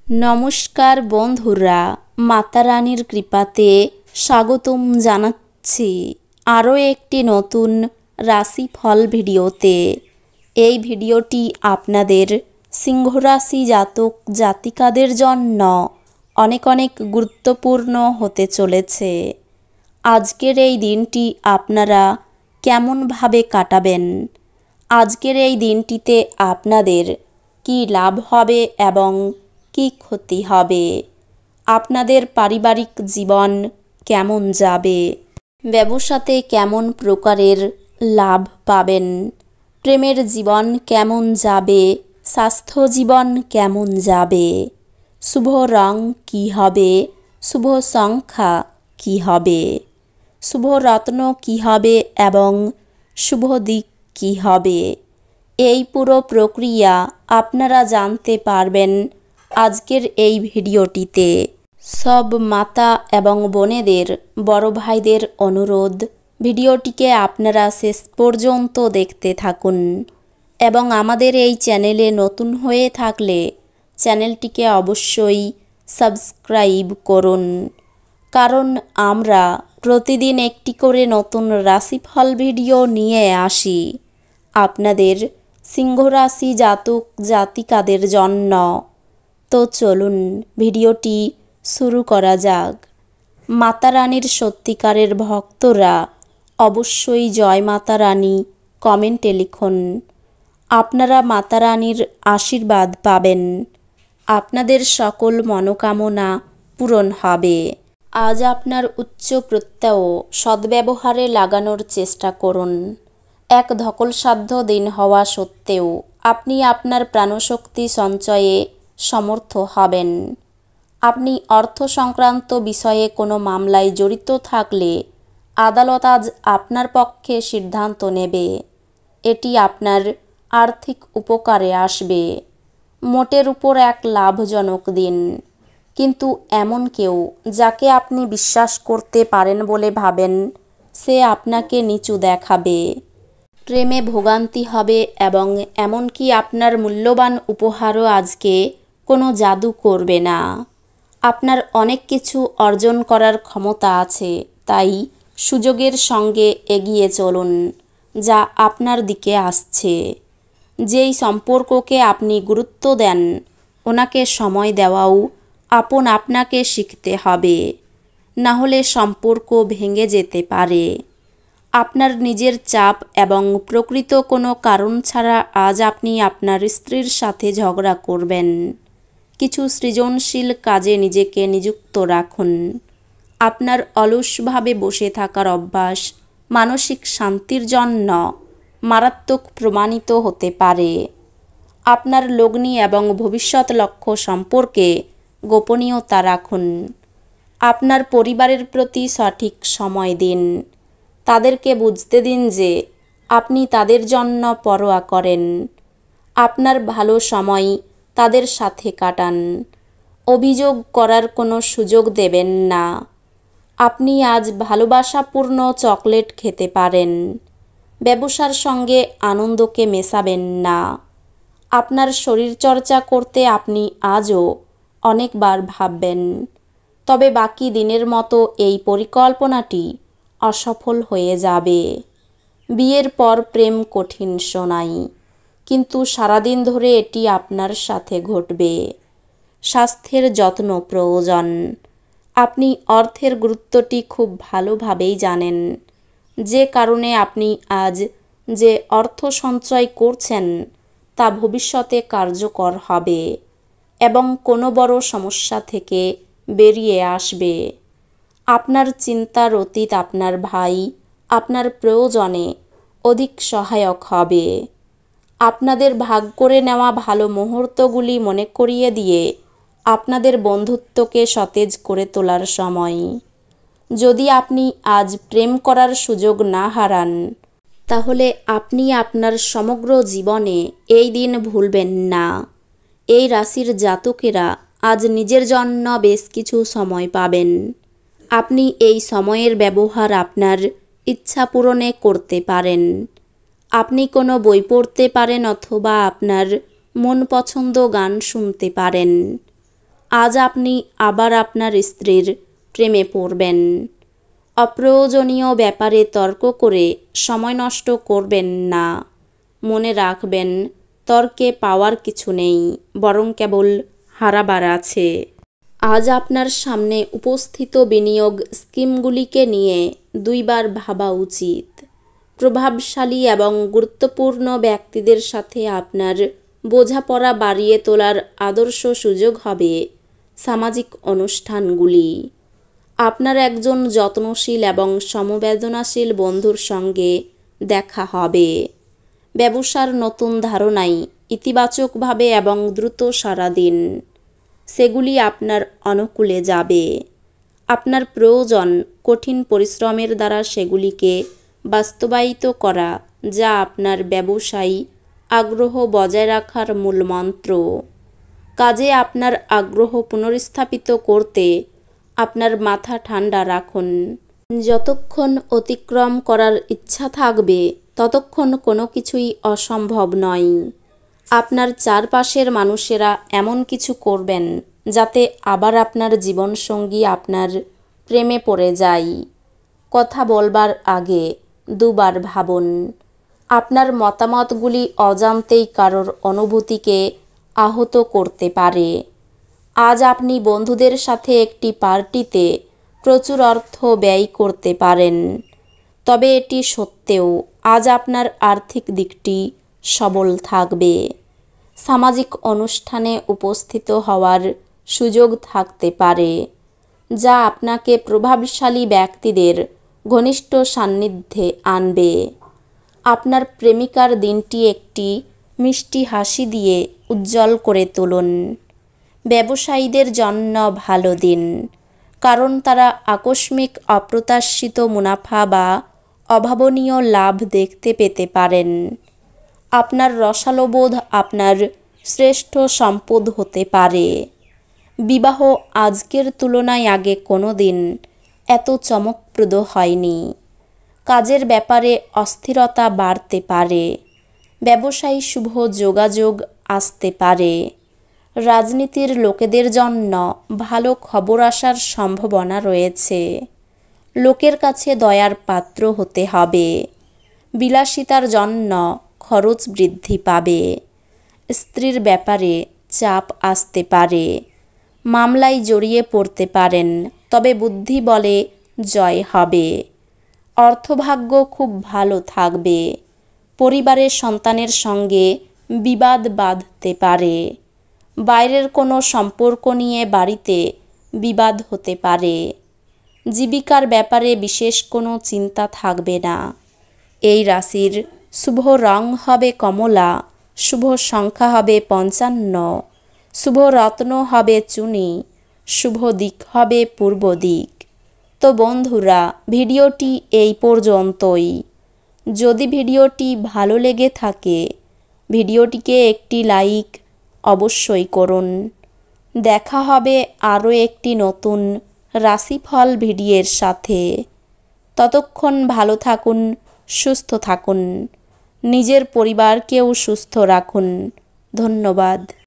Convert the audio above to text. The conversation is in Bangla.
নমস্কার বন্ধুরা, মাতা রানীর কৃপাতে স্বাগতম জানাচ্ছি আরও একটি নতুন রাশিফল ভিডিওতে। এই ভিডিওটি আপনাদের সিংহ রাশি জাতক জাতিকাদের জন্য অনেক অনেক গুরুত্বপূর্ণ হতে চলেছে। আজকের এই দিনটি আপনারা কেমনভাবে কাটাবেন, আজকের এই দিনটিতে আপনাদের কি লাভ হবে এবং কি ক্ষতি হবে, আপনাদের পারিবারিক জীবন কেমন যাবে, ব্যবসাতে কেমন প্রকারের লাভ পাবেন, প্রেমের জীবন কেমন যাবে, স্বাস্থ্য জীবন কেমন যাবে, শুভ রং কি হবে, শুভ সংখ্যা কি হবে, শুভ রত্ন কি হবে এবং শুভ দিক কি হবে, এই পুরো প্রক্রিয়া আপনারা জানতে পারবেন আজকের এই ভিডিওটিতে। সব মাতা এবং বোনেদের, বড় ভাইদের অনুরোধ, ভিডিওটিকে আপনারা শেষ পর্যন্ত দেখতে থাকুন এবং আমাদের এই চ্যানেলে নতুন হয়ে থাকলে চ্যানেলটিকে অবশ্যই সাবস্ক্রাইব করুন, কারণ আমরা প্রতিদিন একটি করে নতুন রাশিফল ভিডিও নিয়ে আসি আপনাদের সিংহ রাশি জাতক জাতিকাদের জন্য। তো চলুন ভিডিওটি শুরু করা যাক। মাতা রানীর সত্যিকারের ভক্তরা অবশ্যই জয় মাতা রানী কমেন্টে লিখুন। আপনারা মাতা রানীর আশীর্বাদ পাবেন, আপনাদের সকল মনোকামনা পূরণ হবে। আজ আপনার উচ্চ প্রত্যয় সদ্ব্যবহারে লাগানোর চেষ্টা করুন। এক ধকলসাধ্য দিন হওয়া সত্ত্বেও আপনি আপনার প্রাণশক্তি সঞ্চয়ে সমর্থ হবেন। আপনি অর্থ সংক্রান্ত বিষয়ে কোনো মামলায় জড়িত থাকলে আদালত আজ আপনার পক্ষে সিদ্ধান্ত নেবে। এটি আপনার আর্থিক উপকারে আসবে। মোটের উপর এক লাভজনক দিন, কিন্তু এমন কেউ যাকে আপনি বিশ্বাস করতে পারেন বলে ভাবেন সে আপনাকে নিচু দেখাবে। প্রেমে ভোগান্তি হবে এবং এমনকি আপনার মূল্যবান উপহারও আজকে কোনো জাদু করবে না। আপনার অনেক কিছু অর্জন করার ক্ষমতা আছে, তাই সুযোগের সঙ্গে এগিয়ে চলুন যা আপনার দিকে আসছে। যেই সম্পর্ককে আপনি গুরুত্ব দেন ওনাকে সময় দেওয়াও আপনাকে শিখতে হবে, না হলে সম্পর্ক ভেঙে যেতে পারে। আপনার নিজের চাপ এবং প্রকৃত কোনো কারণ ছাড়া আজ আপনি আপনার স্ত্রীর সাথে ঝগড়া করবেন। কিছু সৃজনশীল কাজে নিজেকে নিযুক্ত রাখুন। আপনার অলসভাবে বসে থাকার অভ্যাস মানসিক শান্তির জন্য মারাত্মক প্রমাণিত হতে পারে। আপনার লগ্নি এবং ভবিষ্যৎ লক্ষ্য সম্পর্কে গোপনীয়তা রাখুন। আপনার পরিবারের প্রতি সঠিক সময় দিন। তাদেরকে বুঝতে দিন যে আপনি তাদের জন্য পরোয়া করেন। আপনার ভালো সময় তাদের সাথে কাটান। অভিযোগ করার কোনো সুযোগ দেবেন না। আপনি আজ ভালোবাসাপূর্ণ চকলেট খেতে পারেন। ব্যবসার সঙ্গে আনন্দকে মেশাবেন না। আপনার শরীরচর্চা করতে আপনি আজও অনেকবার ভাববেন, তবে বাকি দিনের মতো এই পরিকল্পনাটি অসফল হয়ে যাবে। বিয়ের পর প্রেম কঠিন শোনাই, কিন্তু সারাদিন ধরে এটি আপনার সাথে ঘটবে। স্বাস্থ্যের যত্ন প্রয়োজন। আপনি অর্থের গুরুত্বটি খুব ভালোভাবেই জানেন, যে কারণে আপনি আজ যে অর্থ সঞ্চয় করছেন তা ভবিষ্যতে কার্যকর হবে এবং কোনো বড় সমস্যা থেকে বেরিয়ে আসবে। আপনার চিন্তার অতীত আপনার ভাই আপনার প্রয়োজনে অধিক সহায়ক হবে। আপনাদের ভাগ করে নেওয়া ভালো মুহূর্তগুলি মনে করিয়ে দিয়ে আপনাদের বন্ধুত্বকে সতেজ করে তোলার সময়। যদি আপনি আজ প্রেম করার সুযোগ না হারান, তাহলে আপনি আপনার সমগ্র জীবনে এই দিন ভুলবেন না। এই রাশির জাতকেরা আজ নিজের জন্য বেশ কিছু সময় পাবেন। আপনি এই সময়ের ব্যবহার আপনার ইচ্ছা পূরণে করতে পারেন। আপনি কোনো বই পড়তে পারেন অথবা আপনার মন পছন্দ গান শুনতে পারেন। আজ আপনি আবার আপনার স্ত্রীর প্রেমে পড়বেন। অপ্রয়োজনীয় ব্যাপারে তর্ক করে সময় নষ্ট করবেন না। মনে রাখবেন, তর্কে পাওয়ার কিছু নেই, বরং কেবল হারাবার আছে। আজ আপনার সামনে উপস্থিত বিনিয়োগ স্কিমগুলিকে নিয়ে দুইবার ভাবা উচিত। প্রভাবশালী এবং গুরুত্বপূর্ণ ব্যক্তিদের সাথে আপনার বোঝাপড়া বাড়িয়ে তোলার আদর্শ সুযোগ হবে সামাজিক অনুষ্ঠানগুলি। আপনার একজন যত্নশীল এবং সমবেদনাশীল বন্ধুর সঙ্গে দেখা হবে। ব্যবসার নতুন ধারণায় ইতিবাচকভাবে এবং দ্রুত সাড়া দিন। সেগুলি আপনার অনুকূলে যাবে। আপনার প্রয়োজন কঠিন পরিশ্রমের দ্বারা সেগুলিকে বাস্তবায়িত করা, যা আপনার ব্যবসায়ী আগ্রহ বজায় রাখার মূলমন্ত্র। কাজে আপনার আগ্রহ পুনরুস্থাপিত করতে আপনার মাথা ঠান্ডা রাখুন। যতক্ষণ অতিক্রম করার ইচ্ছা থাকবে, ততক্ষণ কোনো কিছুই অসম্ভব নয়। আপনার চারপাশের মানুষেরা এমন কিছু করবেন যাতে আবার আপনার জীবনসঙ্গী আপনার প্রেমে পড়ে যায়। কথা বলবার আগে দুবার ভাবুন। আপনার মতামতগুলি অজান্তেই কারোর অনুভূতিকে আহত করতে পারে। আজ আপনি বন্ধুদের সাথে একটি পার্টিতে প্রচুর অর্থ ব্যয় করতে পারেন। তবে এটি সত্ত্বেও আজ আপনার আর্থিক দিকটি সবল থাকবে। সামাজিক অনুষ্ঠানে উপস্থিত হওয়ার সুযোগ থাকতে পারে, যা আপনাকে প্রভাবশালী ব্যক্তিদের ঘনিষ্ঠ সান্নিধ্যে আনবে। আপনার প্রেমিকার দিনটি একটি মিষ্টি হাসি দিয়ে উজ্জ্বল করে তুলুন। ব্যবসায়ীদের জন্য ভালো দিন, কারণ তারা আকস্মিক অপ্রত্যাশিত মুনাফা বা অভাবনীয় লাভ দেখতে পেতে পারেন। আপনার রসালোবোধ আপনার শ্রেষ্ঠ সম্পদ হতে পারে। বিবাহ আজকের তুলনায় আগে কোনো দিন এত চমকপ্রদ হয়নি। কাজের ব্যাপারে অস্থিরতা বাড়তে পারে। ব্যবসায়ী শুভ যোগাযোগ আসতে পারে। রাজনীতির লোকেদের জন্য ভালো খবর আসার সম্ভাবনা রয়েছে। লোকের কাছে দয়ার পাত্র হতে হবে। বিলাসিতার জন্য খরচ বৃদ্ধি পাবে। স্ত্রীর ব্যাপারে চাপ আসতে পারে। মামলায় জড়িয়ে পড়তে পারেন, তবে বুদ্ধি বলে জয় হবে। অর্থভাগ্য খুব ভালো থাকবে। পরিবারের সন্তানের সঙ্গে বিবাদ বাঁধতে পারে। বাইরের কোনো সম্পর্ক নিয়ে বাড়িতে বিবাদ হতে পারে। জীবিকার ব্যাপারে বিশেষ কোনো চিন্তা থাকবে না। এই রাশির শুভ রং হবে কমলা, শুভ সংখ্যা হবে 55, শুভ রত্ন হবে চুনি, শুভ দিক হবে পূর্ব দিক। তো বন্ধুরা, ভিডিওটি এই পর্যন্তই। যদি ভিডিওটি ভালো লেগে থাকে, ভিডিওটিকে একটি লাইক অবশ্যই করুন। দেখা হবে আরও একটি নতুন রাশিফল ভিডিওর সাথে। ততক্ষণ ভালো থাকুন, সুস্থ থাকুন, নিজের পরিবারকেও সুস্থ রাখুন। ধন্যবাদ।